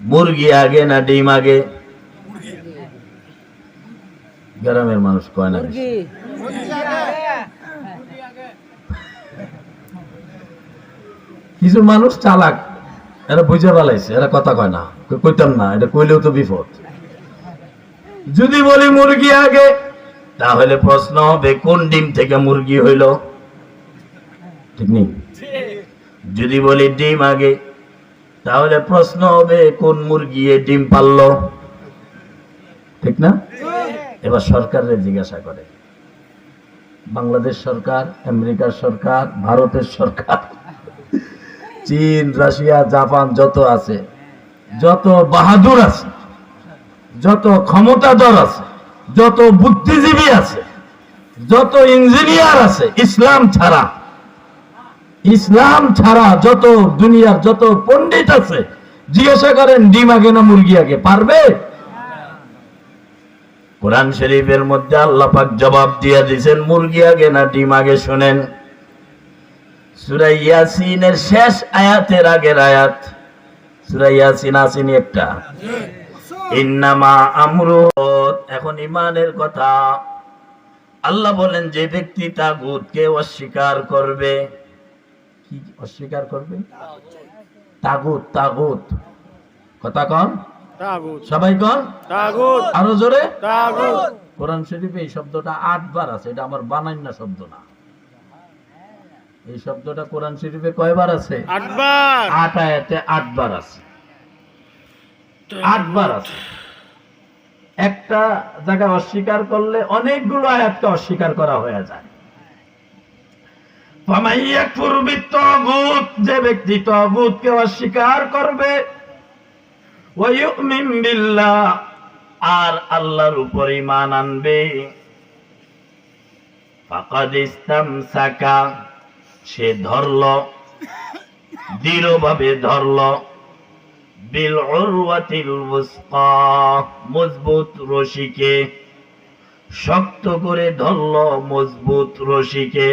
মুরগি আগে না ডিম আগে? গ্রামের মানুষ কয় না কিছু মানুষ চালাক, এরা বুঝে পালাইছে, এরা কথা কয় না, কইতাম না, এটা কইলেও তো বিপদ। যদি বলি মুরগি আগে, তাহলে প্রশ্ন হবে কোন ডিম থেকে মুরগি হইল, ঠিক নেই? যদি বলি ডিম আগে, তাহলে প্রশ্ন হবে কোন মুরগি ডিম পারল, ঠিক না? এবার সরকারের জিজ্ঞাসা করে, বাংলাদেশ সরকার, আমেরিকার সরকার, ভারতের সরকার, চীন, রাশিয়া, জাপান যত আছে, যত বাহাদুর আছে, যত ক্ষমতাধর আছে, যত বুদ্ধিজীবী আছে, যত ইঞ্জিনিয়ার আছে, ইসলাম ছাড়া যত দুনিয়ার যত পণ্ডিত আছে, জিজ্ঞাসা করেন ডিম আগে না মুরগি আগে, পারবে? কোরআন শরীফের মধ্যে আল্লাহ পাক জবাব দিয়ে দিয়েছেন মুরগি আগে না ডিম আগে। শুনেন, সূরা ইয়াসিনের শেষ আয়াতের আগের আয়াত, সূরা ইয়াসিন আসেনি একটা, ইন্নামা আমরু। এখন ঈমানের কথা, আল্লাহ বলেন যে ব্যক্তি তাগুতকে অস্বীকার করবে, কি অস্বীকার করবে? তাগুত, কথা কন, সবাই কন তাগুত, আরো জোরে তাগুত। কোরআন শরীফে এই শব্দটা 8 বার আছে, এটা আমার বানাইনা শব্দ না। এই শব্দটা কোরআন শরীফে কয়বার আছে? 8 বার। 8 আয়াতে 8 বার আছে, 8 বার আছে। একটা জায়গা অস্বীকার করলে অনেকগুলো আয়াতকে অস্বীকার করা হয়ে যায়। ফামাইয়াকুর বিত্তাগুত, যে ব্যক্তি তাগুতকে অস্বীকার করবে, ওয়া ইউমিন বিল্লাহ, আর আল্লাহর উপর ঈমান আনবে, ফাকাদ ইসতামসাকা, সে ধরল, দৃঢ়ভাবে ধরল, বিল উরওয়াতিল ওয়াসকা, মজবুত রশিকে, শক্ত করে ধরল মজবুত রশিকে।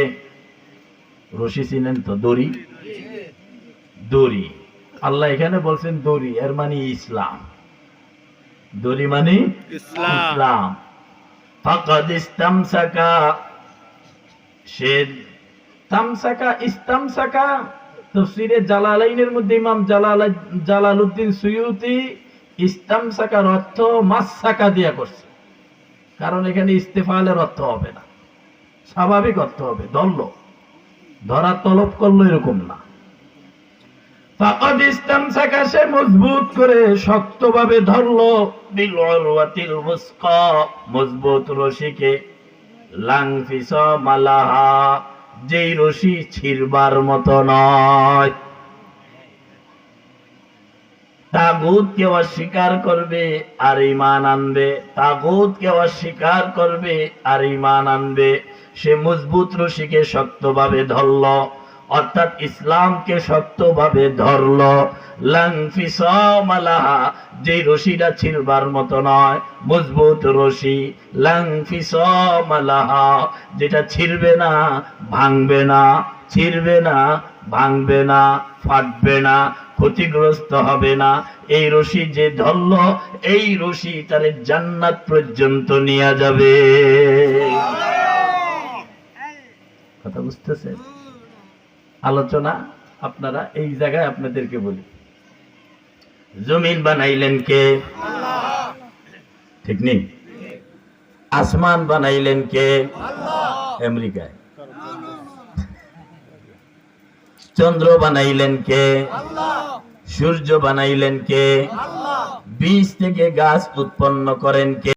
রশি চিনেন তো? দড়ি। আল্লাহ এখানে বলছেন দড়ি, এর মানে ইসলাম। দড়ি মানে ইসলাম। ফাকাদ ইসতামসাকা, সে তামসাকা, ইস্তামসাকা, তাফসীরে জালালাইনের মধ্যে ইমাম জালালউদ্দিন সুয়ুতি ইস্তামসাকার অর্থ মাসসাকা দিয়া করছে, কারণ এখানে ইস্তেফালের অর্থ হবে না, স্বাভাবিক অর্থ হবে ধরল, ধরা তলব করলো এরকম না। ফাকাদ ইসতামসাকা, সে মজবুত করে শক্তভাবে ধরলো, বিল উরওয়াতিল ওয়াসকা, মজবুত রশিকে, লাং ফিসামা লাহা, যেই রশি ছিড়বার মতো নয়। তাগুতকে অস্বীকার করবে আর ঈমান আনবে, তাগুতকে অস্বীকার করবে আর ঈমান আনবে, সে মজবুত রশিকে শক্তভাবে ধরল, অর্থাৎ ইসলামকে শক্তভাবে ধরল। লাং ফিসামা লাহা, যেই রশিটা ছিড়বার মতো নয়, মজবুত রশি, লাং ফিসামা লাহা, যেটা ছিড়বে না, ভাঙবে না, ছিড়বে না, ভাঙবে না, ফাটবে না, ক্ষতিগ্রস্ত হবে না, এই রশি যে ধরল, এই রশি তার জান্নাত পর্যন্ত নিয়ে যাবে। কথা বুঝতেছেন? আলোচনা আপনারা এই জায়গায় আপনাদেরকে বলি, জমিন বানাইলেন কে? আল্লাহ, ঠিক নেই? আসমান বানাইলেন কে? আল্লাহ। আমেরিকায় চন্দ্র বানাইলেন কে? আল্লাহ। সূর্য বানাইলেন কে? আল্লাহ। বীজ থেকে গাছ উৎপন্ন করেন কে?